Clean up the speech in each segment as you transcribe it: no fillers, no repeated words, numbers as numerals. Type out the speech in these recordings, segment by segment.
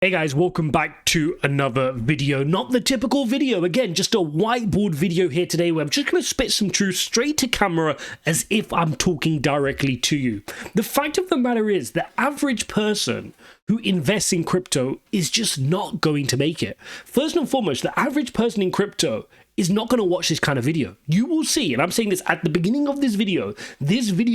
Hey guys, welcome back to another video. Not the typical video, again, just a whiteboard video here today where I'm just going to spit some truth straight to camera as if I'm talking directly to you. The fact of the matter is, the average person who invests in crypto is just not going to make it. First and foremost, the average person in crypto is not going to watch this kind of video. You will see, and I'm saying this at the beginning of this video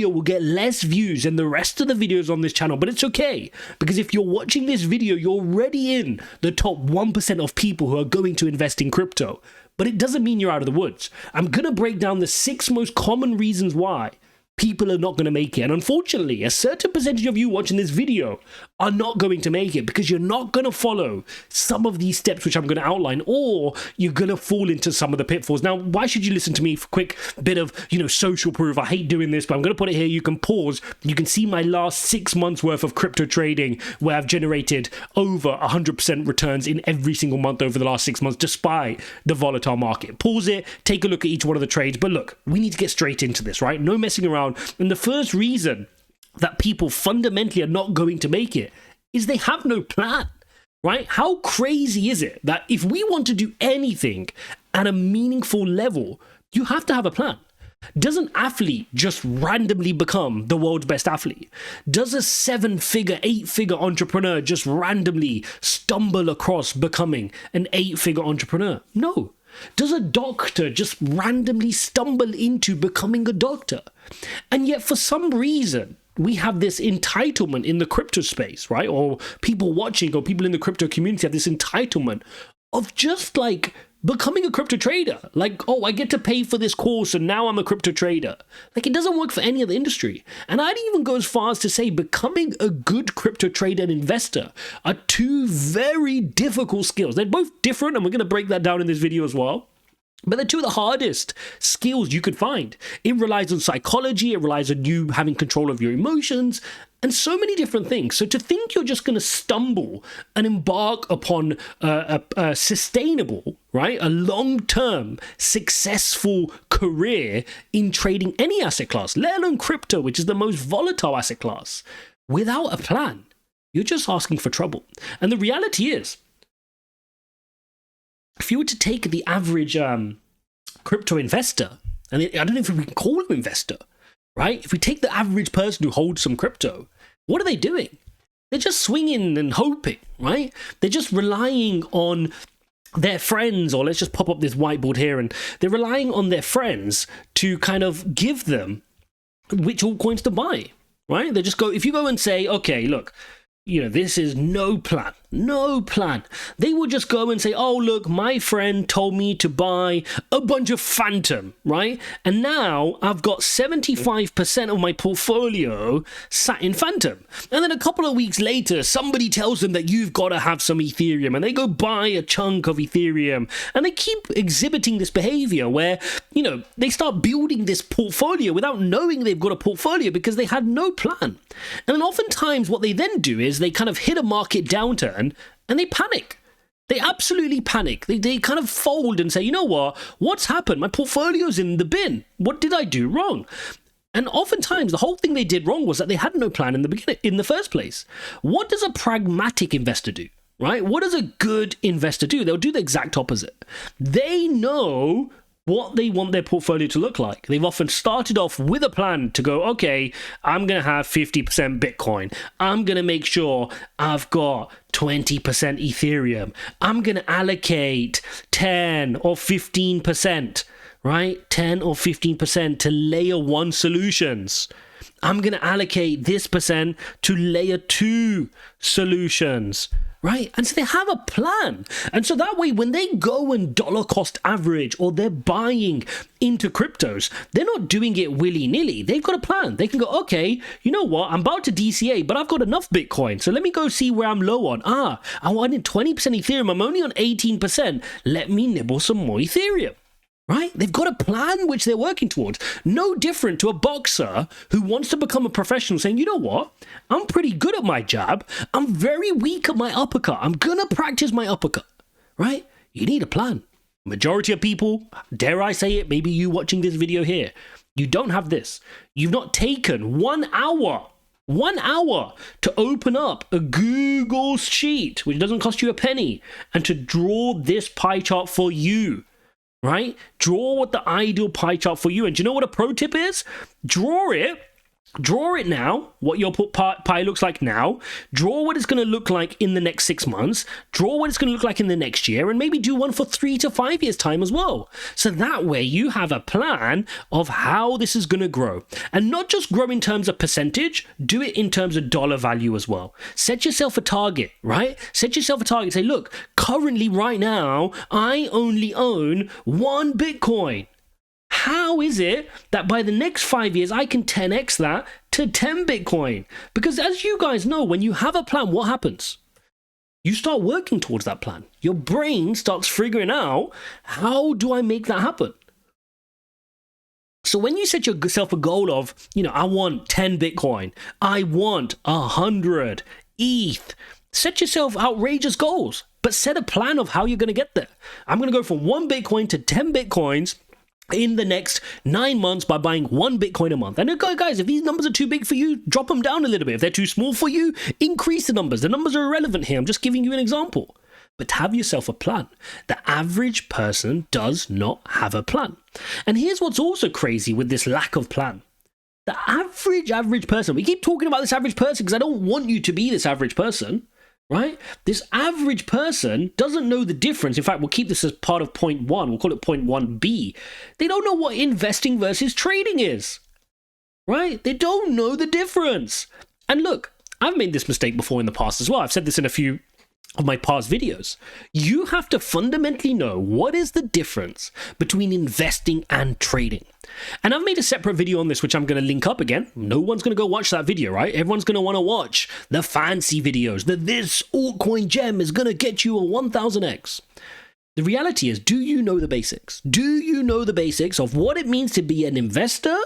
will get less views than the rest of the videos on this channel, but it's okay, because if you're watching this video, you're already in the top 1% of people who are going to invest in crypto. But it doesn't mean you're out of the woods. I'm going to break down the 6 most common reasons why people are not going to make it. And unfortunately, a certain percentage of you watching this video are not going to make it because you're not going to follow some of these steps which I'm going to outline, or you're going to fall into some of the pitfalls. Now, why should you listen to me for a quick bit of, social proof? I hate doing this, but I'm going to put it here. You can pause. You can see my last 6 months worth of crypto trading where I've generated over 100% returns in every single month over the last 6 months, despite the volatile market. Pause it, take a look at each one of the trades. But look, we need to get straight into this, right? No messing around. And the first reason that people fundamentally are not going to make it is they have no plan, right? How crazy is it that if we want to do anything at a meaningful level, you have to have a plan? Does an athlete just randomly become the world's best athlete? Does a 7-figure, 8-figure entrepreneur just randomly stumble across becoming an 8-figure entrepreneur? No. Does a doctor just randomly stumble into becoming a doctor? And yet, for some reason, we have this entitlement in the crypto space, right? Or people watching or people in the crypto community have this entitlement of just like becoming a crypto trader. Like, oh, I get to pay for this course and now I'm a crypto trader. Like, it doesn't work for any other industry. And I'd even go as far as to say becoming a good crypto trader and investor are 2 very difficult skills. They're both different, and we're going to break that down in this video as well. But they're 2 of the hardest skills you could find. It relies on psychology, it relies on you having control of your emotions, and so many different things. So to think you're just going to stumble and embark upon a sustainable, right, a long-term successful career in trading any asset class, let alone crypto, which is the most volatile asset class, without a plan, you're just asking for trouble. And the reality is, if you were to take the average crypto investor, and I don't know if we can call him investor, right? If we take the average person who holds some crypto, what are they doing? They're just swinging and hoping, right? They're just relying on their friends, or let's just pop up this whiteboard here, and they're relying on their friends to kind of give them which altcoins to buy, right? They just go, if you go and say, okay, look, this is no plan. They will just go and say, oh, look, my friend told me to buy a bunch of Phantom, right? And now I've got 75% of my portfolio sat in Phantom. And then a couple of weeks later, somebody tells them that you've got to have some Ethereum, and they go buy a chunk of Ethereum. And they keep exhibiting this behavior where, they start building this portfolio without knowing they've got a portfolio because they had no plan. And then oftentimes what they then do is they kind of hit a market downturn and they panic. They absolutely panic. They kind of fold and say, you know what? What's happened? My portfolio's in the bin. What did I do wrong? And oftentimes the whole thing they did wrong was that they had no plan in the beginning, in the first place. What does a pragmatic investor do? Right? What does a good investor do? They'll do the exact opposite. They know what they want their portfolio to look like. They've often started off with a plan to go, okay, I'm going to have 50% Bitcoin. I'm going to make sure I've got 20% Ethereum. I'm going to allocate 10 or 15%, right? 10 or 15% to layer 1 solutions. I'm going to allocate this percent to layer 2 solutions. Right? And so they have a plan. And so that way, when they go and dollar cost average or they're buying into cryptos, they're not doing it willy-nilly. They've got a plan. They can go, okay, you know what? I'm about to DCA, but I've got enough Bitcoin. So let me go see where I'm low on. I wanted 20% Ethereum. I'm only on 18%. Let me nibble some more Ethereum. Right? They've got a plan which they're working towards. No different to a boxer who wants to become a professional saying, you know what? I'm pretty good at my jab. I'm very weak at my uppercut. I'm going to practice my uppercut. Right? You need a plan. Majority of people, dare I say it, maybe you watching this video here, you don't have this. You've not taken 1 hour 1 hour to open up a Google sheet, which doesn't cost you a penny, and to draw this pie chart for you, right? Draw what the ideal pie chart for you. And do you know what a pro tip is? Draw it now, what your pie looks like now. Draw what it's going to look like in the next 6 months. Draw what it's going to look like in the next year, and maybe do one for 3 to 5 years time as well. So that way you have a plan of how this is going to grow, and not just grow in terms of percentage, do it in terms of dollar value as well. Set yourself a target, right? Set yourself a target. Say, look, currently right now, I only own 1 Bitcoin. How is it that by the next 5 years, I can 10x that to 10 Bitcoin? Because as you guys know, when you have a plan, what happens? You start working towards that plan. Your brain starts figuring out, how do I make that happen? So when you set yourself a goal of, I want 10 Bitcoin, I want 100 ETH, set yourself outrageous goals, but set a plan of how you're going to get there. I'm going to go from 1 Bitcoin to 10 Bitcoins in the next 9 months by buying 1 Bitcoin a month. And guys, if these numbers are too big for you, drop them down a little bit. If they're too small for you, increase the numbers. The numbers are irrelevant here. I'm just giving you an example. But have yourself a plan. The average person does not have a plan. And here's what's also crazy with this lack of plan. The average person, we keep talking about this average person because I don't want you to be this average person. Right? This average person doesn't know the difference. In fact, we'll keep this as part of point 1. We'll call it point 1B. They don't know what investing versus trading is. Right? They don't know the difference. And look, I've made this mistake before in the past as well. I've said this in a few of my past videos. You have to fundamentally know what is the difference between investing and trading. And I've made a separate video on this, which I'm going to link up again. No one's going to go watch that video, right? Everyone's going to want to watch the fancy videos. This altcoin gem is going to get you a 1000x. The reality is, do you know the basics? Do you know the basics of what it means to be an investor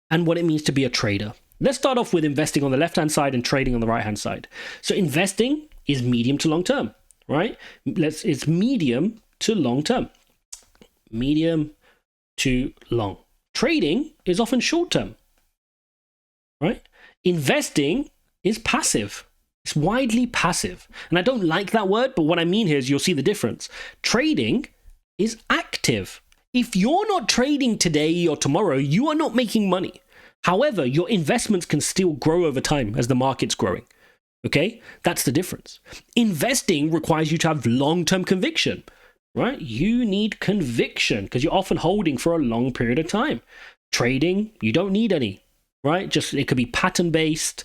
and what it means to be a trader? Let's start off with investing on the left-hand side and trading on the right-hand side. So investing is medium to long term, right? It's medium to long term. Medium to long. Trading is often short term, right? Investing is passive. It's widely passive. And I don't like that word, but what I mean here is you'll see the difference. Trading is active. If you're not trading today or tomorrow, you are not making money. However, your investments can still grow over time as the market's growing. Okay, that's the difference. Investing requires you to have long-term conviction, right? You need conviction because you're often holding for a long period of time. Trading, you don't need any, right? Just it could be pattern-based.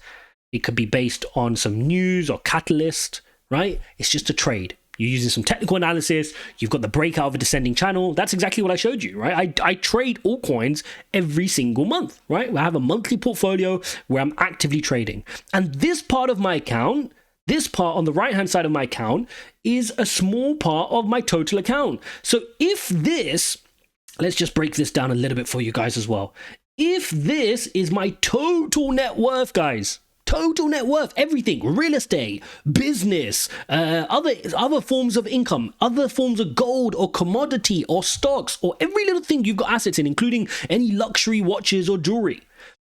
It could be based on some news or catalyst, right? It's just a trade. You're using some technical analysis. You've got the breakout of a descending channel. That's exactly what I showed you, right? I trade altcoins every single month, right? I have a monthly portfolio where I'm actively trading. And this part of my account, this part on the right-hand side of my account is a small part of my total account. So if this, let's just break this down a little bit for you guys as well. If this is my total net worth, guys, total net worth, everything, real estate, business, other forms of income, other forms of gold or commodity or stocks or every little thing you've got assets in, including any luxury watches or jewelry.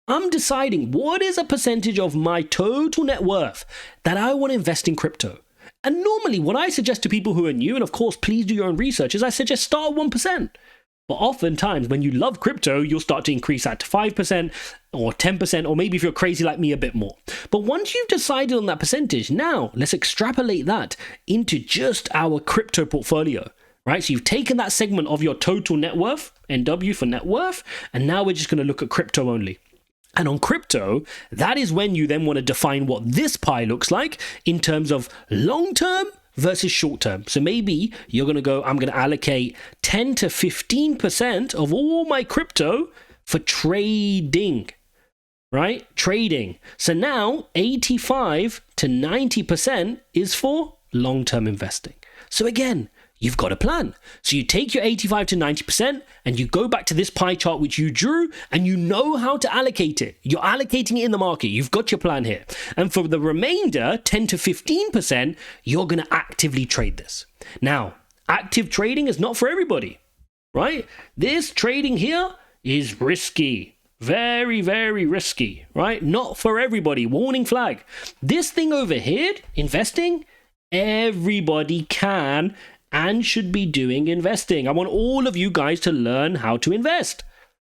I'm deciding what is a percentage of my total net worth that I want to invest in crypto. And normally what I suggest to people who are new, and of course, please do your own research, is I suggest start at 1%. But oftentimes when you love crypto, you'll start to increase that to 5% or 10%, or maybe if you're crazy like me, a bit more. But once you've decided on that percentage, now let's extrapolate that into just our crypto portfolio, right? So you've taken that segment of your total net worth, NW for net worth, and now we're just going to look at crypto only. And on crypto, that is when you then want to define what this pie looks like in terms of long-term versus short term. So maybe you're going to go, I'm going to allocate 10 to 15% of all my crypto for trading, right? Trading. So now 85 to 90% is for long-term investing. So again, you've got a plan. So you take your 85 to 90% and you go back to this pie chart which you drew and you know how to allocate it. You're allocating it in the market. You've got your plan here. And for the remainder, 10 to 15%, you're going to actively trade this. Now, active trading is not for everybody, right? This trading here is risky. Very, very risky, right? Not for everybody. Warning flag. This thing over here, investing, everybody can and should be doing investing. I want all of you guys to learn how to invest.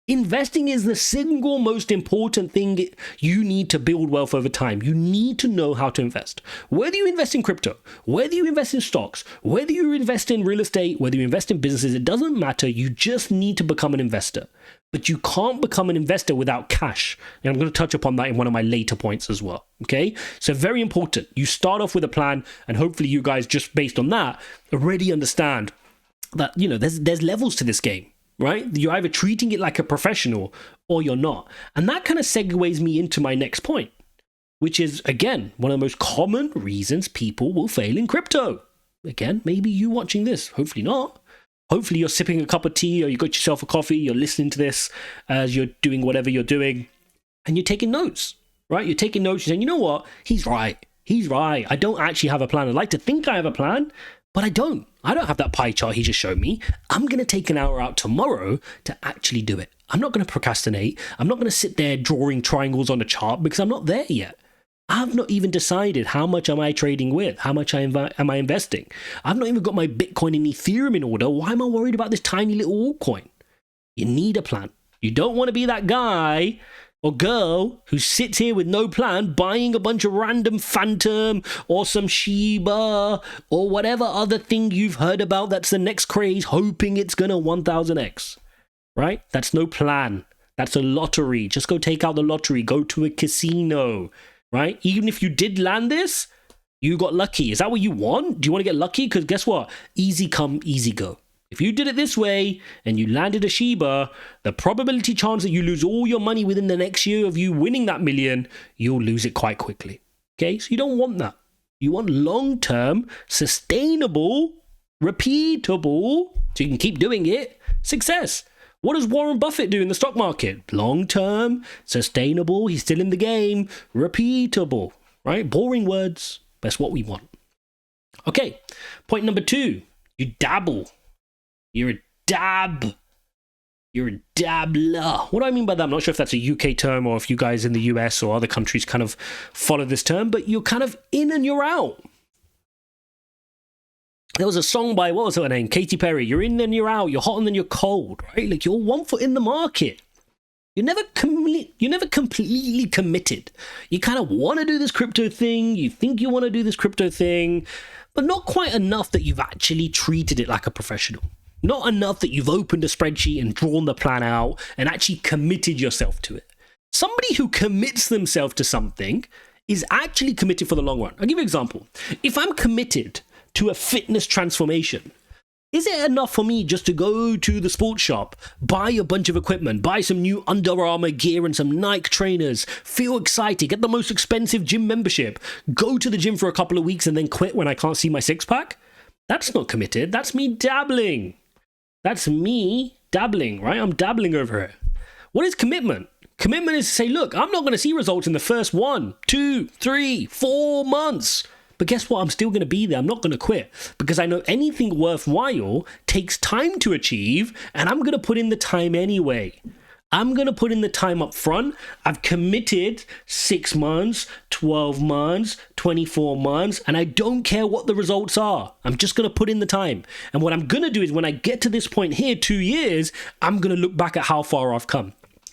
Investing is the single most important thing you need to build wealth over time. You need to know how to invest. Whether you invest in crypto, whether you invest in stocks, whether you invest in real estate, whether you invest in businesses, it doesn't matter. You just need to become an investor. But you can't become an investor without cash. And I'm going to touch upon that in one of my later points as well. Okay? So very important. You start off with a plan, and hopefully you guys, just based on that, already understand that, you know, there's levels to this game. Right? You're either treating it like a professional or you're not. And that kind of segues me into my next point, which is, again, one of the most common reasons people will fail in crypto. Again, maybe you watching this, hopefully not. Hopefully you're sipping a cup of tea or you got yourself a coffee, you're listening to this as you're doing whatever you're doing, and you're taking notes, right? You're taking notes, you're saying, you know what? He's right. He's right. I don't actually have a plan. I'd like to think I have a plan, but I don't. I don't have that pie chart he just showed me. I'm going to take an hour out tomorrow to actually do it. I'm not going to procrastinate. I'm not going to sit there drawing triangles on a chart because I'm not there yet. I've not even decided how much am I trading with, how much am I investing. I've not even got my Bitcoin and Ethereum in order. Why am I worried about this tiny little altcoin? You need a plan. You don't want to be that guy or girl who sits here with no plan, buying a bunch of random Phantom or some Shiba or whatever other thing you've heard about that's the next craze, hoping it's gonna 1000x, right? That's no plan. That's a lottery. Just go take out the lottery. Go to a casino, right? Even if you did land this, you got lucky. Is that what you want? Do you want to get lucky? Because guess what? Easy come, easy go. If you did it this way and you landed a Shiba, the probability chance that you lose all your money within the next year of you winning that million, you'll lose it quite quickly. Okay, so you don't want that. You want long-term, sustainable, repeatable, so you can keep doing it, success. What does Warren Buffett do in the stock market? Long-term, sustainable, he's still in the game, repeatable, right? Boring words, that's what we want. Okay, point number 2, you dabble. You're a dabbler. What do I mean by that? I'm not sure if that's a UK term or if you guys in the US or other countries kind of follow this term, but you're kind of in and you're out. There was a song by, what was her name? Katy Perry. You're in and you're out. You're hot and then you're cold, right? Like you're one foot in the market. You're never completely committed. You kind of want to do this crypto thing. You think you want to do this crypto thing, but not quite enough that you've actually treated it like a professional. Not enough that you've opened a spreadsheet and drawn the plan out and actually committed yourself to it. Somebody who commits themselves to something is actually committed for the long run. I'll give you an example. If I'm committed to a fitness transformation, is it enough for me just to go to the sports shop, buy a bunch of equipment, buy some new Under Armour gear and some Nike trainers, feel excited, get the most expensive gym membership, go to the gym for a couple of weeks and then quit when I can't see my six-pack? That's not committed. That's me dabbling. That's me dabbling, right? I'm dabbling over it. What is commitment? Commitment is to say, look, I'm not going to see results in the first 1, 2, 3, 4 months. But guess what? I'm still going to be there. I'm not going to quit because I know anything worthwhile takes time to achieve and I'm going to put in the time anyway. I'm going to put in the time up front. I've committed 6 months, 12 months, 24 months, and I don't care what the results are. I'm just going to put in the time. And what I'm going to do is when I get to this point here, 2 years, I'm going to look back at how far I've come.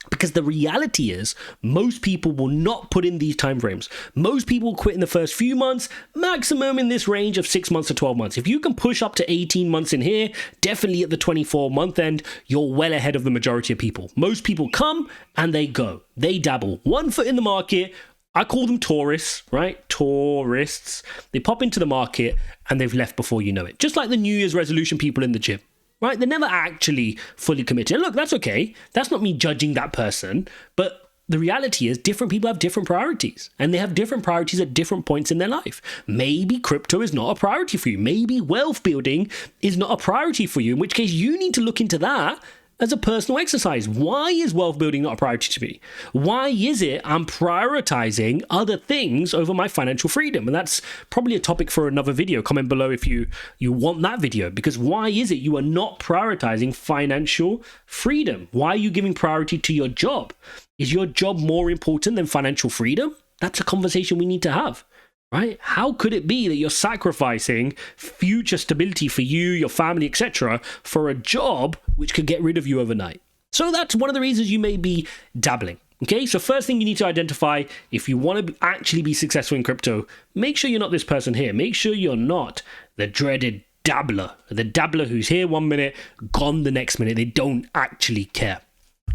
Because the reality is, most people will not put in these time frames. Most people quit in the first few months, maximum in this range of 6 months to 12 months. If you can push up to 18 months in here, definitely at the 24-month end, you're well ahead of the majority of people. Most people come and they go. They dabble. 1 foot in the market. I call them tourists, right? Tourists. They pop into the market and they've left before you know it. Just like the New Year's resolution people in the gym. Right? They're never actually fully committed. And look, that's okay. That's not me judging that person. But the reality is different people have different priorities. And they have different priorities at different points in their life. Maybe crypto is not a priority for you. Maybe wealth building is not a priority for you. In which case you need to look into that as a personal exercise. Why is wealth building not a priority to me? Why is it I'm prioritizing other things over my financial freedom? And that's probably a topic for another video. Comment below if you want that video, because why is it you are not prioritizing financial freedom? Why are you giving priority to your job? Is your job more important than financial freedom? That's a conversation we need to have. Right? How could it be that you're sacrificing future stability for you, your family, etc., for a job which could get rid of you overnight? So that's one of the reasons you may be dabbling. Okay, so first thing you need to identify, if you want to actually be successful in crypto, make sure you're not this person here. Make sure you're not the dreaded dabbler, the dabbler who's here 1 minute, gone the next minute. They don't actually care.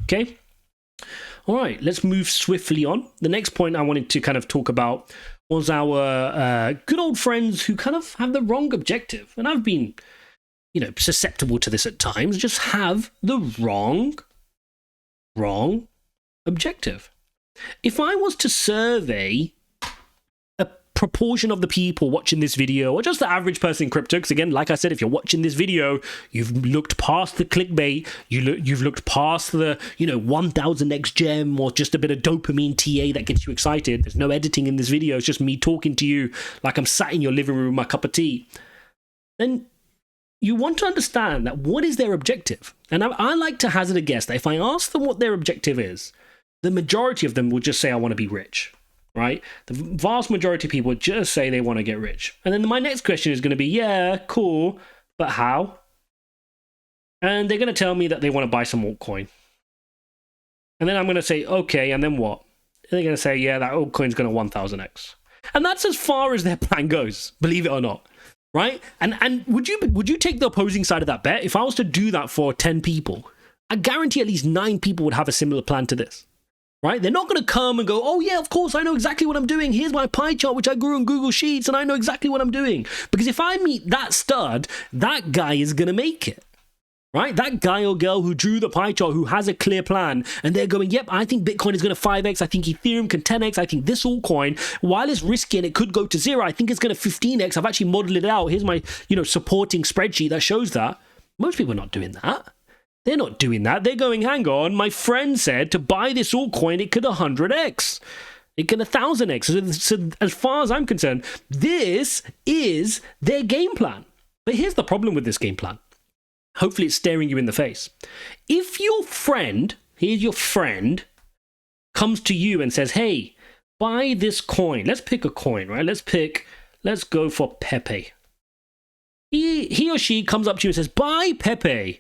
Okay? All right, let's move swiftly on. The next point I wanted to kind of talk about was our good old friends who kind of have the wrong objective. And I've been, susceptible to this at times, just have the wrong objective. If I was to survey a proportion of the people watching this video, or just the average person in crypto, because again, like I said, if you're watching this video, you've looked past the clickbait, you've looked past the 1000x gem or just a bit of dopamine TA that gets you excited. There's no editing in this video. It's just me talking to you like I'm sat in your living room with my cup of tea. Then you want to understand that what is their objective? And I like to hazard a guess that if I ask them what their objective is, the majority of them will just say, I want to be rich. Right? The vast majority of people just say they want to get rich. And then my next question is going to be, yeah, cool, but how? And they're going to tell me that they want to buy some altcoin. And then I'm going to say, okay, and then what? And they're going to say, yeah, that altcoin's going to 1000x. And that's as far as their plan goes, believe it or not. Right? And would you take the opposing side of that bet? If I was to do that for 10 people, I guarantee at least 9 people would have a similar plan to this. Right? They're not going to come and go, oh yeah, of course, I know exactly what I'm doing. Here's my pie chart, which I grew on Google Sheets, and I know exactly what I'm doing. Because if I meet that stud, that guy is going to make it. Right? That guy or girl who drew the pie chart, who has a clear plan, and they're going, yep, I think Bitcoin is going to 5x. I think Ethereum can 10x. I think this altcoin, while it's risky and it could go to 0, I think it's going to 15x. I've actually modeled it out. Here's my, supporting spreadsheet that shows that. Most people are not doing that. They're not doing that. They're going, hang on, my friend said to buy this altcoin, it could 100x. It can 1000x. So as far as I'm concerned, this is their game plan. But here's the problem with this game plan. Hopefully it's staring you in the face. If your friend, here's your friend, comes to you and says, hey, buy this coin. Let's pick a coin, right? Let's go for Pepe. He or she comes up to you and says, buy Pepe.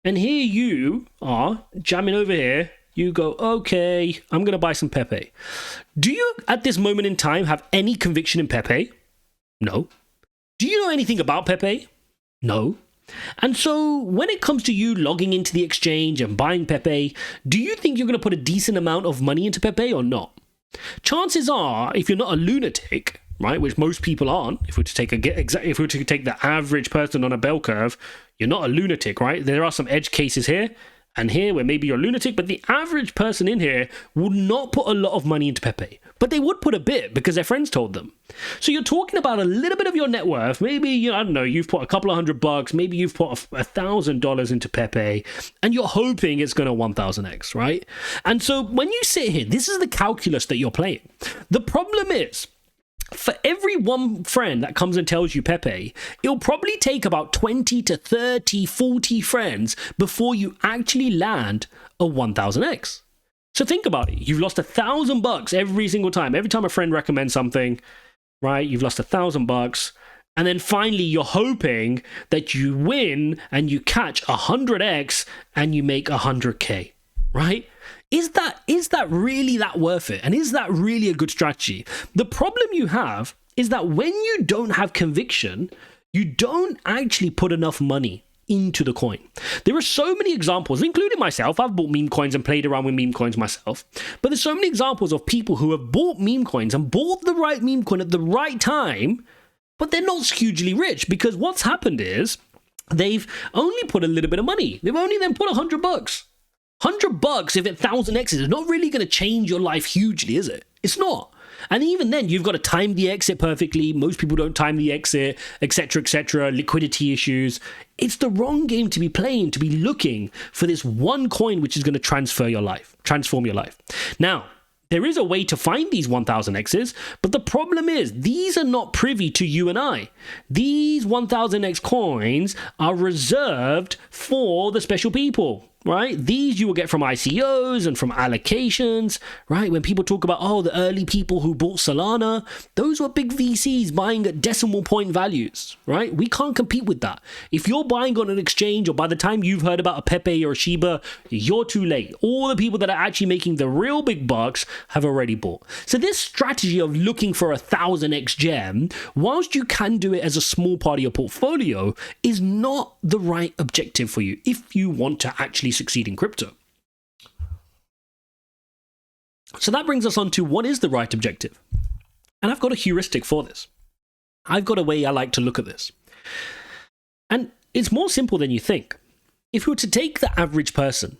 And here you are, jamming over here. You go, okay, I'm going to buy some Pepe. Do you, at this moment in time, have any conviction in Pepe? No. Do you know anything about Pepe? No. And so when it comes to you logging into the exchange and buying Pepe, do you think you're going to put a decent amount of money into Pepe or not? Chances are, if you're not a lunatic, right, which most people aren't, if we were to take the average person on a bell curve, you're not a lunatic, right? There are some edge cases here and here where maybe you're a lunatic, but the average person in here would not put a lot of money into Pepe. But they would put a bit because their friends told them. So you're talking about a little bit of your net worth. Maybe, I don't know, you've put a couple of $100, maybe you've put $1,000 into Pepe, and you're hoping it's going to 1000x, right? And so when you sit here, this is the calculus that you're playing. The problem is, for every one friend that comes and tells you Pepe, it'll probably take about 20 to 30, 40 friends before you actually land a 1000x. So think about it. You've lost $1,000 every single time. Every time a friend recommends something, right? You've lost $1,000. And then finally, you're hoping that you win and you catch 100x and you make 100K, right? Is that really that worth it? And is that really a good strategy? The problem you have is that when you don't have conviction, you don't actually put enough money into the coin. There are so many examples, including myself. I've bought meme coins and played around with meme coins myself. But there's so many examples of people who have bought meme coins and bought the right meme coin at the right time, but they're not hugely rich because what's happened is they've only put a little bit of money. They've only then put $100. $100 if it 1000x is not really going to change your life hugely, is it? It's not. And even then, you've got to time the exit perfectly. Most people don't time the exit, etc., liquidity issues. It's the wrong game to be playing, to be looking for this one coin which is going to transform your life. Now, there is a way to find these 1000Xs, but the problem is these are not privy to you and I. These 1000X coins are reserved for the special people, right? These you will get from ICOs and from allocations, right? When people talk about, oh, the early people who bought Solana, those were big VCs buying at decimal point values, right? We can't compete with that. If you're buying on an exchange, or by the time you've heard about a Pepe or a Shiba, you're too late. All the people that are actually making the real big bucks have already bought. So this strategy of looking for 1000X gem, whilst you can do it as a small part of your portfolio, is not the right objective for you if you want to actually succeed in crypto. So that brings us on to what is the right objective. And I've got a heuristic for this. I've got a way I like to look at this. And it's more simple than you think. If we were to take the average person,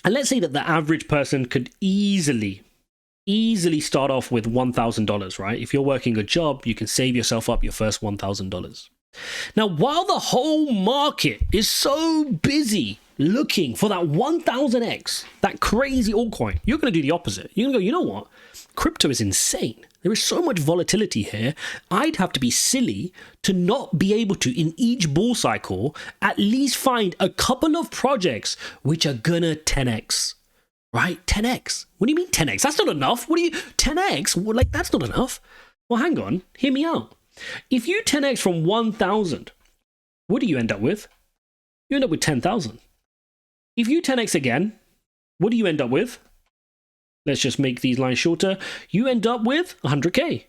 and let's say that the average person could easily start off with $1,000, right? If you're working a job, you can save yourself up your first $1,000. Now, while the whole market is so busy looking for that 1000X, that crazy altcoin, you're going to do the opposite. You're going to go, you know what? Crypto is insane. There is so much volatility here. I'd have to be silly to not be able to, in each bull cycle, at least find a couple of projects which are going to 10X. Right? 10X. What do you mean 10X? That's not enough. 10X? Well, like, that's not enough. Well, hang on. Hear me out. If you 10X from 1,000, what do you end up with? You end up with 10,000. If you 10X again, what do you end up with? Let's just make these lines shorter. You end up with 100K,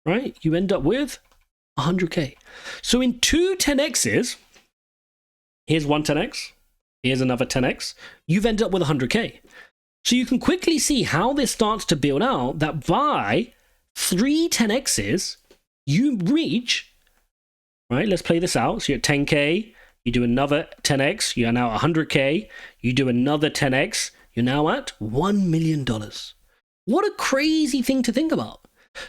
right? You end up with 100K. So in two 10Xs, here's one 10X, here's another 10X, you've ended up with 100K. So you can quickly see how this starts to build out, that by 3 10Xs, you reach, right? Let's play this out. So you're at 10K, you do another 10X, you are now 100K, you do another 10X, you're now at $1 million. What a crazy thing to think about.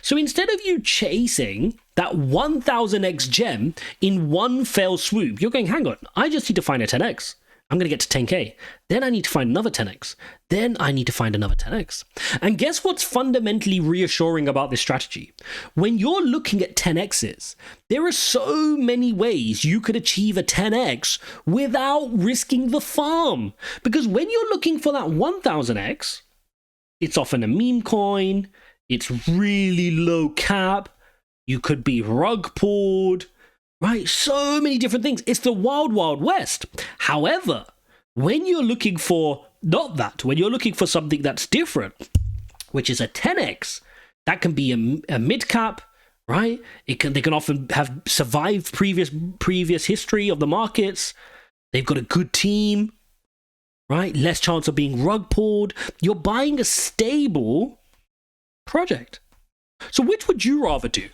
So instead of you chasing that 1000X gem in one fell swoop, you're going, hang on, I just need to find a 10X. I'm going to get to 10K. Then I need to find another 10X. Then I need to find another 10X. And guess what's fundamentally reassuring about this strategy? When you're looking at 10Xs, there are so many ways you could achieve a 10X without risking the farm. Because when you're looking for that 1000X, it's often a meme coin. It's really low cap. You could be rug pulled. Right? So many different things. It's the wild, wild west. However, when you're looking for not that, when you're looking for something that's different, which is a 10X, that can be a mid cap, right? They can often have survived previous history of the markets. They've got a good team, right? Less chance of being rug pulled. You're buying a stable project. So which would you rather do?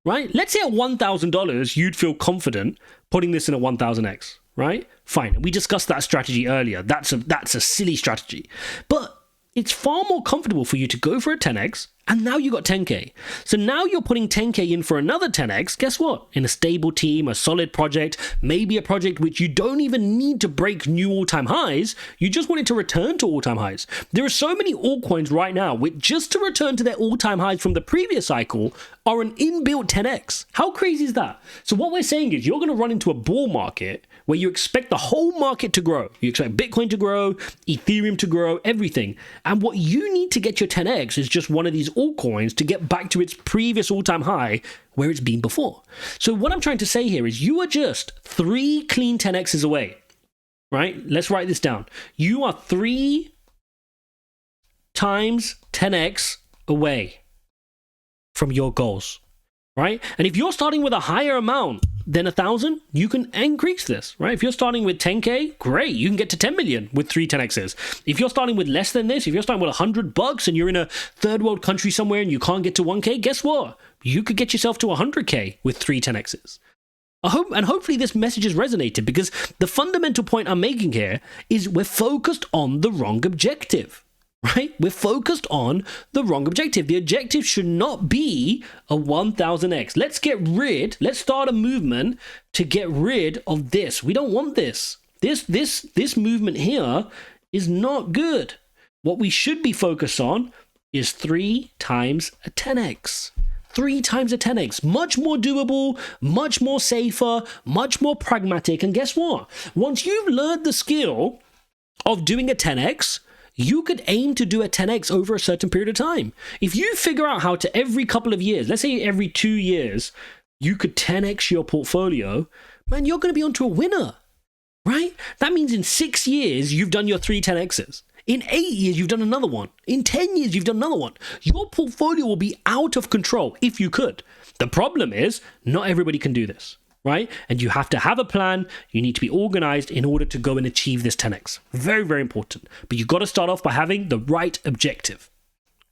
Right? Let's say at $1,000, you'd feel confident putting this in a 1000X, right? Fine. We discussed that strategy earlier. That's a silly strategy. But it's far more comfortable for you to go for a 10X, and now you got 10K. So now you're putting 10K in for another 10X. Guess what? In a stable team, a solid project, maybe a project which you don't even need to break new all-time highs. You just want it to return to all-time highs. There are so many altcoins right now which just to return to their all-time highs from the previous cycle are an inbuilt 10X. How crazy is that? So what we're saying is you're going to run into a bull market where you expect the whole market to grow. You expect Bitcoin to grow, Ethereum to grow, everything. And what you need to get your 10X is just one of these altcoins to get back to its previous all-time high where it's been before. So what I'm trying to say here is you are just 3 clean 10Xs away, right? Let's write this down. You are 3 times 10X away from your goals, right? And if you're starting with a higher amount than 1,000, you can increase this, right? If you're starting with 10K, great, you can get to 10 million with 3 10Xs. If you're starting with less than this, if you're starting with $100 and you're in a third world country somewhere and you can't get to 1K, guess what? You could get yourself to 100K with 3 10Xs. Hopefully this message has resonated, because the fundamental point I'm making here is we're focused on the wrong objective. right? We're focused on the wrong objective. The objective should not be a 1000x. Let's start a movement to get rid of this. We don't want this. This movement here is not good. What we should be focused on is 3 times a 10x. 3 times a 10x. Much more doable, much more safer, much more pragmatic. And guess what? Once you've learned the skill of doing a 10x, you could aim to do a 10x over a certain period of time. If you figure out how to every couple of years, let's say every 2 years, you could 10x your portfolio, man, you're going to be onto a winner, right? That means in 6 years, you've done your 3 10x's. In 8 years, you've done another one. In 10 years, you've done another one. Your portfolio will be out of control if you could. The problem is, not everybody can do this, right? And you have to have a plan. You need to be organized in order to go and achieve this 10x. Very, very important. But you've got to start off by having the right objective.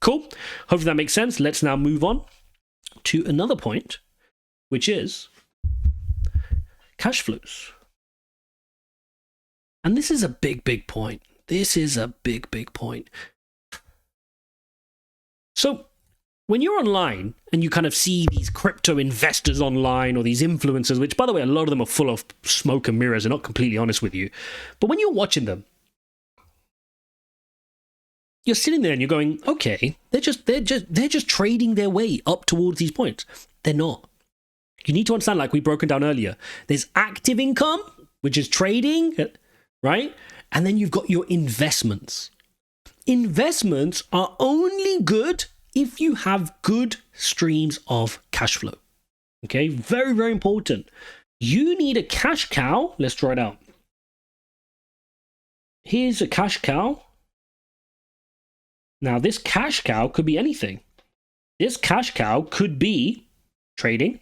Cool. Hopefully that makes sense. Let's now move on to another point, which is cash flows. And this is a big, big point. This is a big, big point. So when you're online and you kind of see these crypto investors online or these influencers, which by the way, a lot of them are full of smoke and mirrors, they're not completely honest with you. But when you're watching them, you're sitting there and you're going, okay, they're just trading their way up towards these points. They're not. You need to understand, like we've broken down earlier, there's active income, which is trading, right? And then you've got your investments. Investments are only good if you have good streams of cash flow. Okay, very, very important. You need a cash cow. Let's draw it out. Here's a cash cow. Now, this cash cow could be anything. This cash cow could be trading,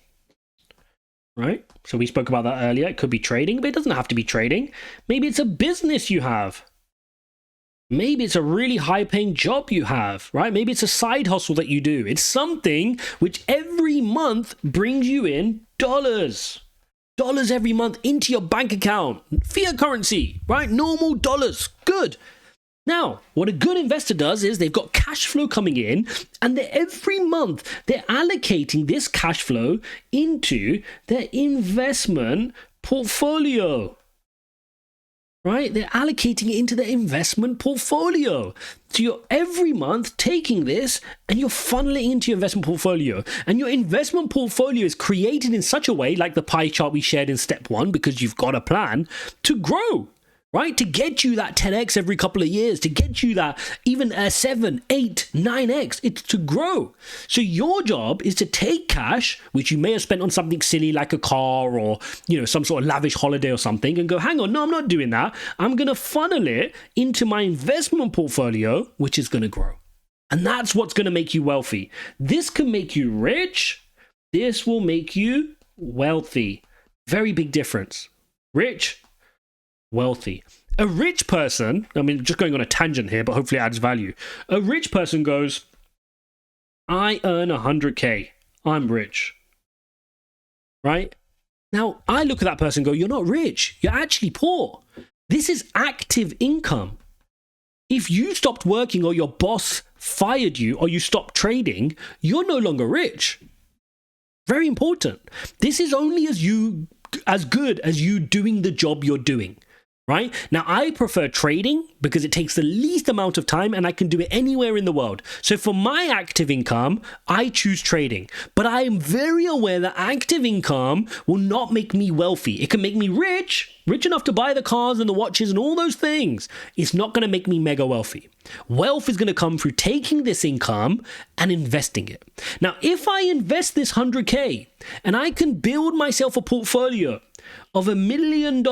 right? So we spoke about that earlier. It could be trading, but it doesn't have to be trading. Maybe it's a business you have. Maybe it's a really high-paying job you have, right? Maybe it's a side hustle that you do. It's something which every month brings you in dollars. Dollars every month into your bank account. Fiat currency, right? Normal dollars. Good. Now, what a good investor does is they've got cash flow coming in, and every month they're allocating this cash flow into their investment portfolio. Right? They're allocating it into their investment portfolio. So you're every month taking this and you're funneling into your investment portfolio. And your investment portfolio is created in such a way, like the pie chart we shared in step 1, because you've got a plan to grow. Right? To get you that 10x every couple of years, to get you that even 7, 8, 9x, it's to grow. So your job is to take cash, which you may have spent on something silly like a car or, some sort of lavish holiday or something, and go, hang on, no, I'm not doing that. I'm going to funnel it into my investment portfolio, which is going to grow. And that's what's going to make you wealthy. This can make you rich. This will make you wealthy. Very big difference. Rich, wealthy. A rich person, just going on a tangent here, but hopefully it adds value. A rich person goes, I earn 100K. I'm rich. Right? Now, I look at that person and go, you're not rich. You're actually poor. This is active income. If you stopped working or your boss fired you or you stopped trading, you're no longer rich. Very important. This is only as good as you doing the job you're doing. Right? Now, I prefer trading because it takes the least amount of time and I can do it anywhere in the world. So for my active income, I choose trading. But I am very aware that active income will not make me wealthy. It can make me rich enough to buy the cars and the watches and all those things. It's not going to make me mega wealthy. Wealth is going to come through taking this income and investing it. Now, if I invest this 100K and I can build myself a portfolio of $1 million,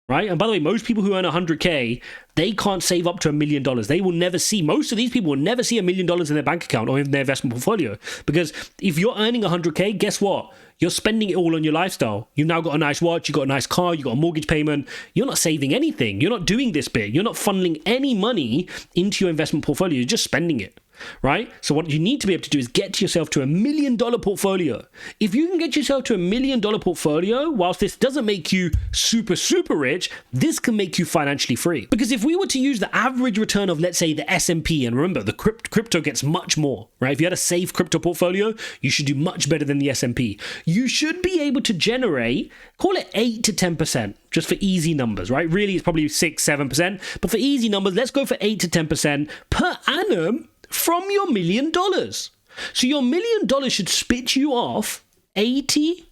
right? And by the way, most people who earn 100K, they can't save up to $1 million. They will never see, most of these people will never see $1 million in their bank account or in their investment portfolio. Because if you're earning 100K, guess what? You're spending it all on your lifestyle. You've now got a nice watch, you've got a nice car, you've got a mortgage payment. You're not saving anything. You're not doing this bit. You're not funneling any money into your investment portfolio. You're just spending it. right? So what you need to be able to do is get yourself to $1 million portfolio. If you can get yourself to $1 million portfolio, whilst this doesn't make you super, super rich, this can make you financially free. Because if we were to use the average return of, let's say, the S&P, and remember, the crypto gets much more, right? If you had a safe crypto portfolio, you should do much better than the S&P. You should be able to generate, call it 8 to 10%, just for easy numbers, right? Really, it's probably 6, 7%. But for easy numbers, let's go for 8 to 10% per annum from your $1 million. So your $1 million should spit you off 80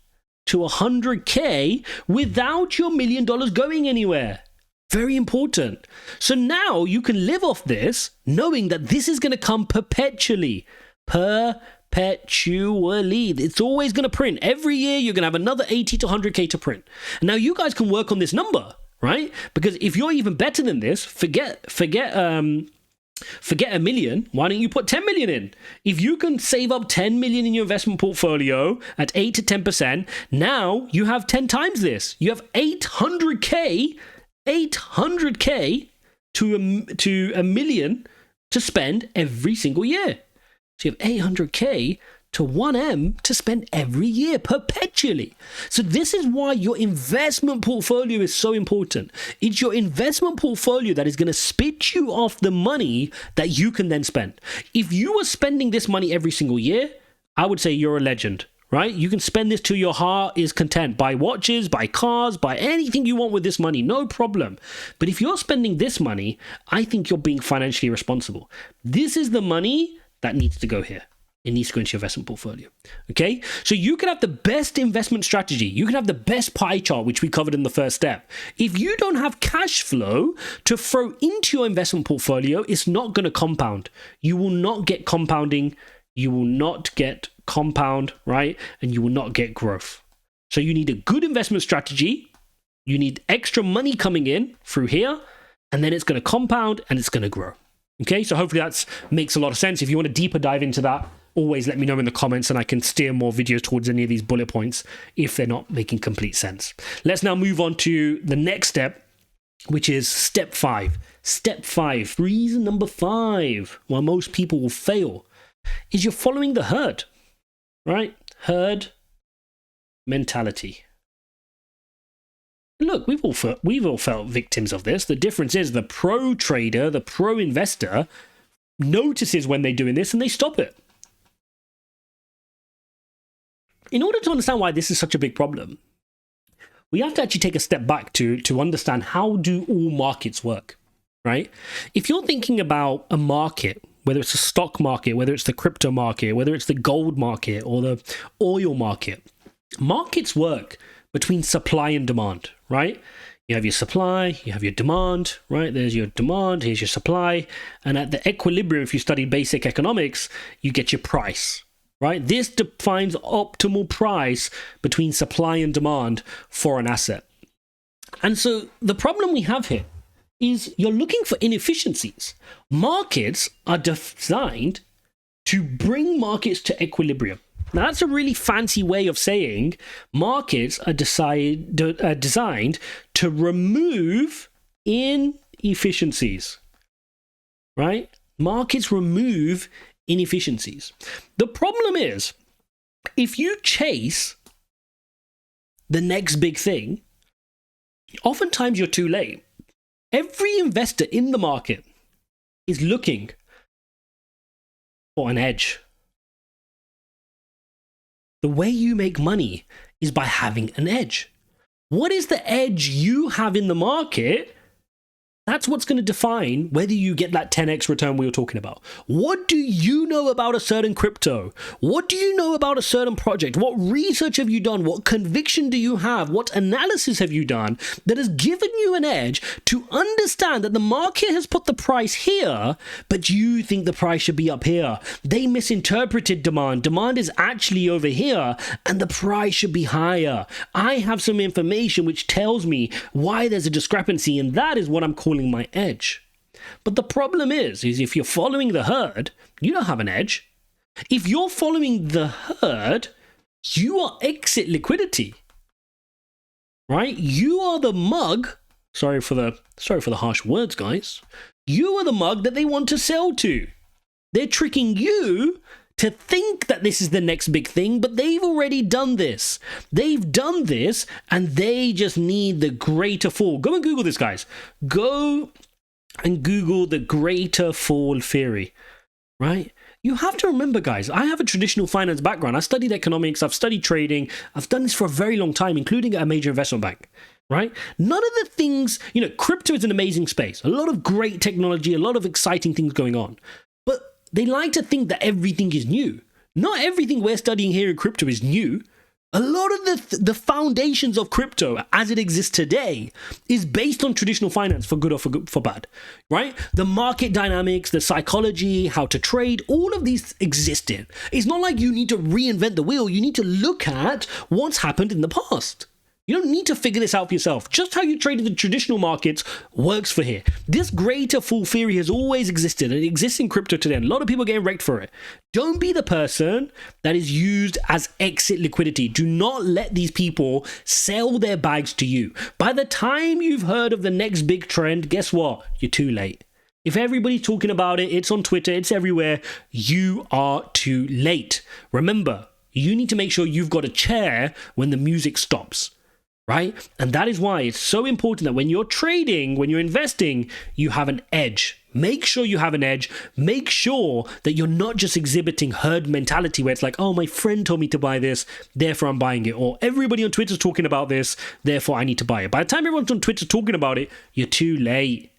to 100K without your $1 million going anywhere. Very important. So now you can live off this knowing that this is going to come perpetually. Perpetually. It's always going to print. Every year you're going to have another 80 to 100K to print. Now you guys can work on this number, right? Because if you're even better than this, forget $1 million. Why don't you put 10 million in? If you can save up 10 million in your investment portfolio at 8 to 10%, now you have 10 times this. You have 800K to a million to spend every single year. So you have 800K to 1M to spend every year perpetually. So this is why your investment portfolio is so important. It's your investment portfolio that is going to spit you off the money that you can then spend. If you were spending this money every single year, I would say you're a legend, right? You can spend this till your heart is content. Buy watches, buy cars, buy anything you want with this money, no problem. But if you're spending this money, I think you're being financially responsible. This is the money that needs to go here. It needs to go into your investment portfolio. Okay? So you can have the best investment strategy. You can have the best pie chart, which we covered in the first step. If you don't have cash flow to throw into your investment portfolio, it's not going to compound. You will not get compounding. You will not get compound, right? And you will not get growth. So you need a good investment strategy. You need extra money coming in through here, and then it's going to compound and it's going to grow. Okay? So hopefully that makes a lot of sense. If you want to deeper dive into that, always let me know in the comments and I can steer more videos towards any of these bullet points if they're not making complete sense. Let's now move on to the next step, which is step 5. Step 5, reason number 5, why most people will fail, is you're following the herd, right? Herd mentality. Look, we've all felt victims of this. The difference is the pro trader, the pro investor notices when they're doing this and they stop it. In order to understand why this is such a big problem, we have to actually take a step back to understand how do all markets work, right? If you're thinking about a market, whether it's a stock market, whether it's the crypto market, whether it's the gold market or the oil market, markets work between supply and demand, right? You have your supply, you have your demand, right? There's your demand, here's your supply. And at the equilibrium, if you study basic economics, you get your price. Right? This defines optimal price between supply and demand for an asset. And so the problem we have here is you're looking for inefficiencies. Markets are designed to bring markets to equilibrium. Now, that's a really fancy way of saying markets are designed to remove inefficiencies. Right? Markets remove inefficiencies. The problem is, if you chase the next big thing, oftentimes you're too late. Every investor in the market is looking for an edge. The way you make money is by having an edge. What is the edge you have in the market? That's what's going to define whether you get that 10x return we were talking about. What do you know about a certain crypto? What do you know about a certain project? What research have you done? What conviction do you have? What analysis have you done that has given you an edge to understand that the market has put the price here, but you think the price should be up here? They misinterpreted demand. Demand is actually over here, and the price should be higher. I have some information which tells me why there's a discrepancy, and that is what I'm calling my edge. But the problem is if you're following the herd, you don't have an edge. If you're following the herd, you are exit liquidity, right? You are the mug. Sorry for the harsh words, guys. You are the mug that they want to sell to. They're tricking you to think that this is the next big thing, but they've already done this. They've done this, and they just need the greater fall. Go and Google this, guys. Go and Google the greater fall theory, right? You have to remember, guys, I have a traditional finance background. I studied economics. I've studied trading. I've done this for a very long time, including at a major investment bank, right? None of the things, crypto is an amazing space. A lot of great technology, a lot of exciting things going on. But they like to think that everything is new. Not everything we're studying here in crypto is new. A lot of the foundations of crypto as it exists today is based on traditional finance, for good or for bad, right? The market dynamics, the psychology, how to trade, all of these existed. It's not like you need to reinvent the wheel. You need to look at what's happened in the past. You don't need to figure this out for yourself. Just how you trade in the traditional markets works for here. This greater fall theory has always existed, and it exists in crypto today. And a lot of people are getting wrecked for it. Don't be the person that is used as exit liquidity. Do not let these people sell their bags to you. By the time you've heard of the next big trend, guess what? You're too late. If everybody's talking about it, it's on Twitter, it's everywhere, you are too late. Remember, you need to make sure you've got a chair when the music stops. Right? And that is why it's so important that when you're trading, when you're investing, you have an edge. Make sure you have an edge. Make sure that you're not just exhibiting herd mentality where it's like, oh, my friend told me to buy this, therefore I'm buying it. Or everybody on Twitter's talking about this, therefore I need to buy it. By the time everyone's on Twitter talking about it, you're too late.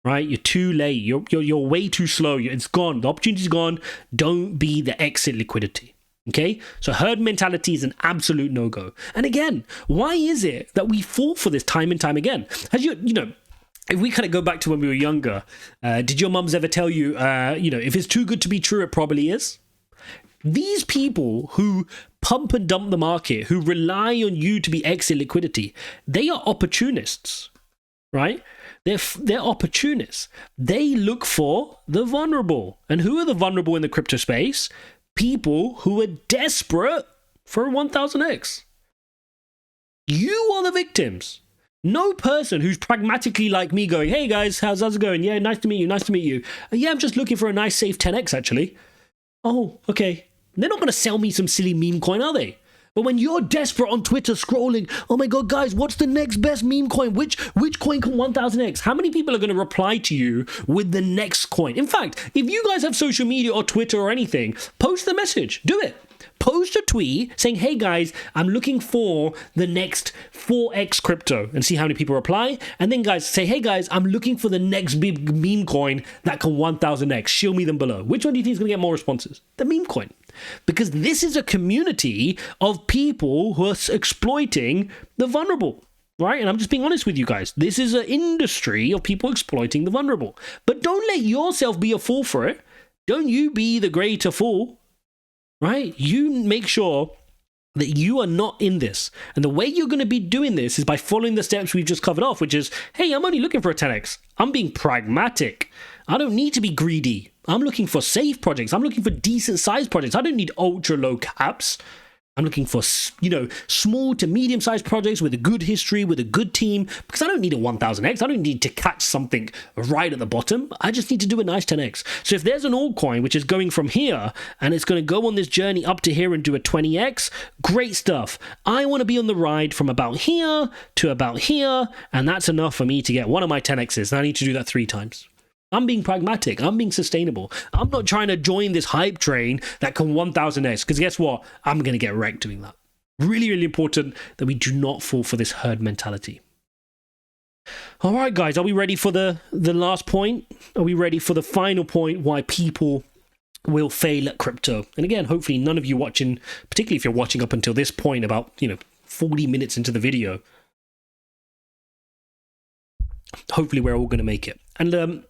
Right? You're too late. You're way too slow. It's gone. The opportunity's gone. Don't be the exit liquidity. Okay, so herd mentality is an absolute no-go. And again, why is it that we fall for this time and time again? As if we kind of go back to when we were younger, did your mums ever tell you, if it's too good to be true, it probably is? These people who pump and dump the market, who rely on you to be exit liquidity, they are opportunists, right? They're opportunists. They look for the vulnerable. And who are the vulnerable in the crypto space? People who are desperate for a 1000x. You are the victims. No person who's pragmatically like me going, hey guys, how's it going? Yeah, nice to meet you. Yeah, I'm just looking for a nice safe 10x actually. Oh, okay. They're not going to sell me some silly meme coin, are they? But when you're desperate on Twitter scrolling, oh my God, guys, what's the next best meme coin? Which coin can 1000x? How many people are going to reply to you with the next coin? In fact, if you guys have social media or Twitter or anything, post the message. Do it. Post a tweet saying, hey guys, I'm looking for the next 4x crypto, and see how many people reply. And then guys, say, hey guys, I'm looking for the next big meme coin that can 1000x. Show me them below. Which one do you think is going to get more responses? The meme coin. Because this is a community of people who are exploiting the vulnerable. Right? And I'm just being honest with you guys. This is an industry of people exploiting the vulnerable. But don't let yourself be a fool for it. Don't you be the greater fool. Right? You make sure that you are not in this. And the way you're going to be doing this is by following the steps we've just covered off, which is, hey, I'm only looking for a 10x. I'm being pragmatic. I don't need to be greedy. I'm looking for safe projects. I'm looking for decent sized projects. I don't need ultra low caps. I'm looking for, small to medium sized projects with a good history, with a good team, because I don't need a 1000x. I don't need to catch something right at the bottom. I just need to do a nice 10x. So if there's an altcoin which is going from here and it's going to go on this journey up to here and do a 20x, great stuff. I want to be on the ride from about here to about here, and that's enough for me to get one of my 10x's. And I need to do that 3 times. I'm being pragmatic. I'm being sustainable. I'm not trying to join this hype train that can 1000x, because guess what? I'm going to get wrecked doing that. Really, really important that we do not fall for this herd mentality. All right, guys, are we ready for the last point? Are we ready for the final point why people will fail at crypto? And again, hopefully none of you watching, particularly if you're watching up until this point, about 40 minutes into the video, hopefully we're all going to make it. And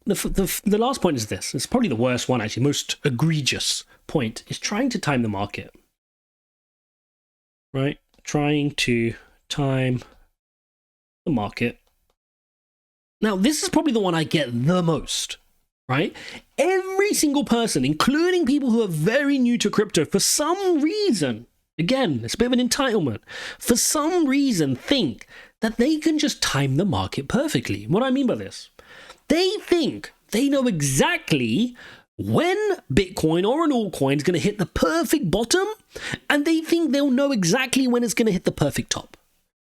the last point is this. It's probably the worst one, actually, most egregious point, is trying to time the market. Right? Trying to time the market. Now, this is probably the one I get the most, right? Every single person, including people who are very new to crypto, for some reason, again, it's a bit of an entitlement, for some reason think that they can just time the market perfectly. What do I mean by this? They think they know exactly when Bitcoin or an altcoin is going to hit the perfect bottom, and they think they'll know exactly when it's going to hit the perfect top,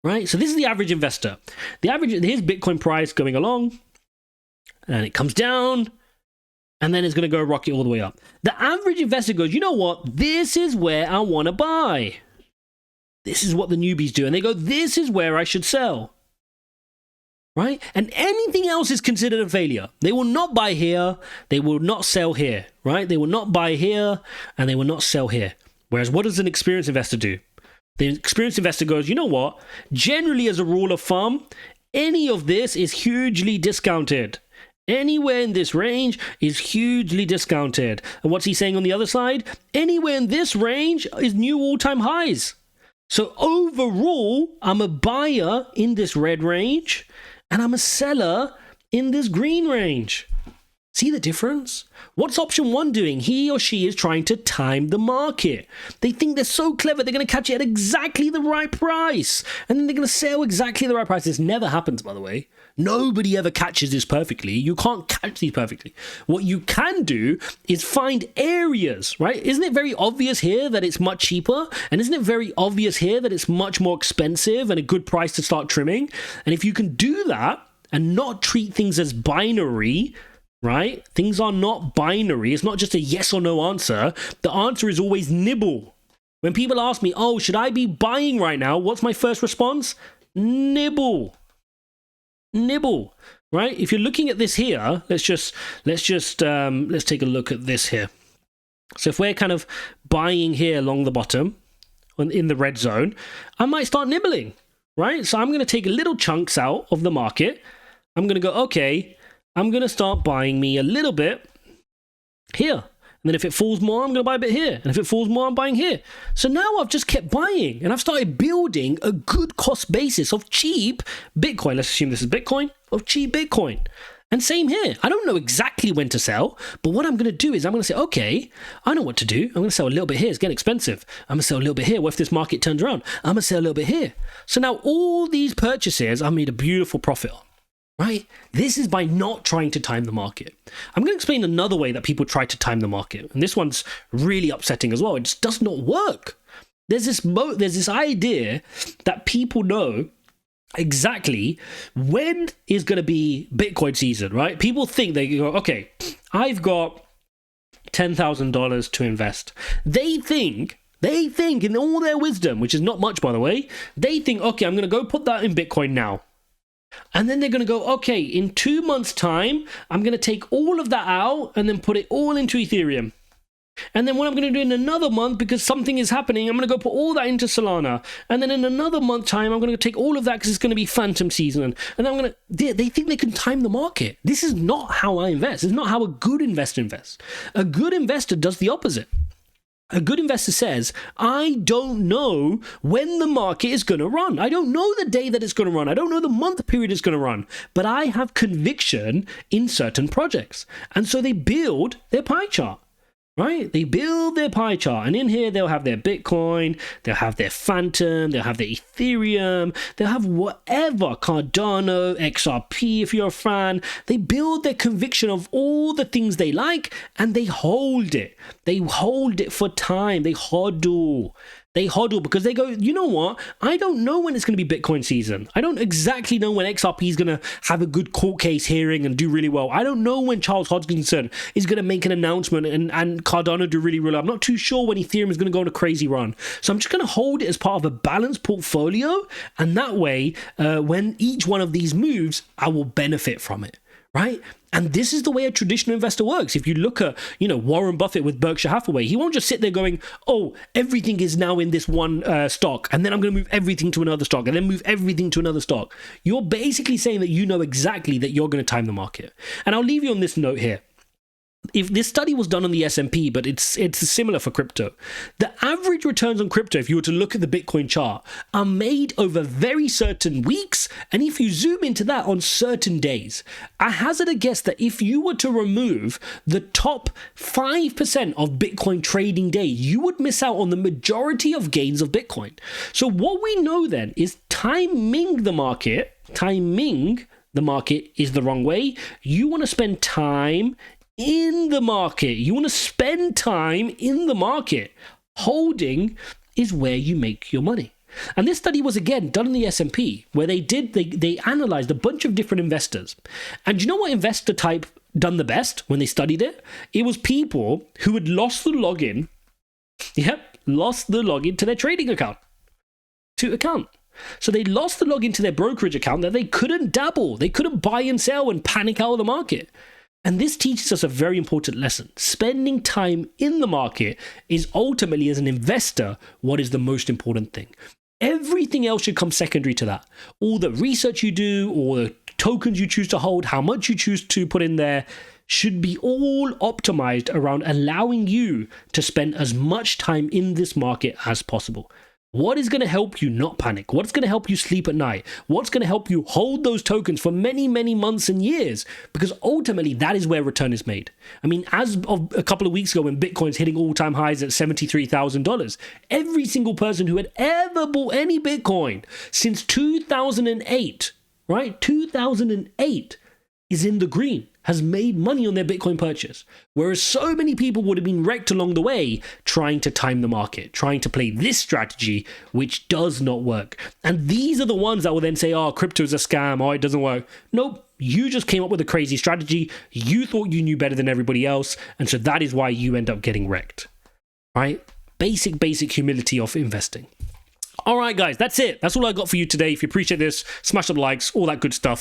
right? So this is the average investor. Here's Bitcoin price going along, and it comes down, and then it's going to go rocket all the way up. The average investor goes, you know what? This is where I want to buy. This is what the newbies do. And they go, this is where I should sell. Right? And anything else is considered a failure. They will not buy here. They will not sell here. Right? They will not buy here, and they will not sell here. Whereas what does an experienced investor do? The experienced investor goes, you know what? Generally, as a rule of thumb, any of this is hugely discounted. Anywhere in this range is hugely discounted. And what's he saying on the other side? Anywhere in this range is new all-time highs. So overall, I'm a buyer in this red range, and I'm a seller in this green range. See the difference? What's option one doing? He or she is trying to time the market. They think they're so clever, they're going to catch it at exactly the right price. And then they're going to sell exactly the right price. This never happens, by the way. Nobody ever catches this perfectly. You can't catch these perfectly. What you can do is find areas, right? Isn't it very obvious here that it's much cheaper? And isn't it very obvious here that it's much more expensive and a good price to start trimming? And if you can do that and not treat things as binary, right? Things are not binary. It's not just a yes or no answer. The answer is always nibble. When people ask me, oh, should I be buying right now? What's my first response? Nibble. Nibble, right? If you're looking at this here, let's take a look at this here. So if we're kind of buying here along the bottom in the red zone, I might start nibbling, right? So I'm going to take little chunks out of the market. I'm going to go, okay, I'm going to start buying me a little bit here. And then if it falls more, I'm going to buy a bit here. And if it falls more, I'm buying here. So now I've just kept buying, and I've started building a good cost basis of cheap Bitcoin. Let's assume this is Bitcoin, of cheap Bitcoin. And same here. I don't know exactly when to sell, but what I'm going to do is I'm going to say, okay, I know what to do. I'm going to sell a little bit here. It's getting expensive. I'm going to sell a little bit here. What if this market turns around? I'm going to sell a little bit here. So now all these purchases, I made a beautiful profit on. Right? This is by not trying to time the market. I'm going to explain another way that people try to time the market. And this one's really upsetting as well. It just does not work. There's this idea that people know exactly when is going to be Bitcoin season, right? People think they go, okay, I've got $10,000 to invest. They think in all their wisdom, which is not much, by the way, they think, okay, I'm going to go put that in Bitcoin now. And then they're going to go, okay, in 2 months' time, I'm going to take all of that out and then put it all into Ethereum. And then what I'm going to do in another month, because something is happening, I'm going to go put all that into Solana. And then in another month time, I'm going to take all of that because it's going to be phantom season. And then I'm going to, they think they can time the market. This is not how I invest. It's not how a good investor invests. A good investor does the opposite. A good investor says, I don't know when the market is going to run. I don't know the day that it's going to run. I don't know the month period it's going to run. But I have conviction in certain projects. And so they build their pie chart. Right? They build their pie chart, and in here they'll have their Bitcoin, they'll have their Phantom, they'll have their Ethereum, they'll have whatever, Cardano, XRP if you're a fan. They build their conviction of all the things they like, and they hold it. They hold it for time. They hodl. They hodl because they go, you know what? I don't know when it's going to be Bitcoin season. I don't exactly know when XRP is going to have a good court case hearing and do really well. I don't know when Charles Hodgkinson is going to make an announcement and Cardano do really well. I'm not too sure when Ethereum is going to go on a crazy run. So I'm just going to hold it as part of a balanced portfolio. And that way, when each one of these moves, I will benefit from it. Right? And this is the way a traditional investor works. If you look at, Warren Buffett with Berkshire Hathaway, he won't just sit there going, oh, everything is now in this one stock, and then I'm going to move everything to another stock, and then move everything to another stock. You're basically saying that you know exactly that you're going to time the market. And I'll leave you on this note here. If this study was done on the S&P, but it's similar for crypto, the average returns on crypto, if you were to look at the Bitcoin chart, are made over very certain weeks, and if you zoom into that, on certain days. I hazard a guess that if you were to remove the top 5% of Bitcoin trading days, you would miss out on the majority of gains of Bitcoin. So what we know then is timing the market is the wrong way. You want to spend time in the market. You want to spend time in the market. Holding is where you make your money. And this study was, again, done in the S&P, where they analyzed a bunch of different investors. And you know what investor type done the best when they studied it? It was people who had lost the login. Lost the login to their trading account. So they lost the login to their brokerage account that they couldn't dabble. They couldn't buy and sell and panic out of the market. And this teaches us a very important lesson. Spending time in the market is ultimately, as an investor, what is the most important thing. Everything else should come secondary to that. All the research you do, all the tokens you choose to hold, how much you choose to put in there, should be all optimized around allowing you to spend as much time in this market as possible. What is going to help you not panic? What's going to help you sleep at night? What's going to help you hold those tokens for many, many months and years? Because ultimately, that is where return is made. I mean, as of a couple of weeks ago when Bitcoin's hitting all-time highs at $73,000, every single person who had ever bought any Bitcoin since 2008, right? 2008 is in the green, has made money on their Bitcoin purchase. Whereas so many people would have been wrecked along the way trying to time the market, trying to play this strategy, which does not work. And these are the ones that will then say, oh, crypto is a scam, oh, it doesn't work. Nope, you just came up with a crazy strategy. You thought you knew better than everybody else. And so that is why you end up getting wrecked, right? Basic humility of investing. All right, guys, that's it. That's all I got for you today. If you appreciate this, smash the likes, all that good stuff.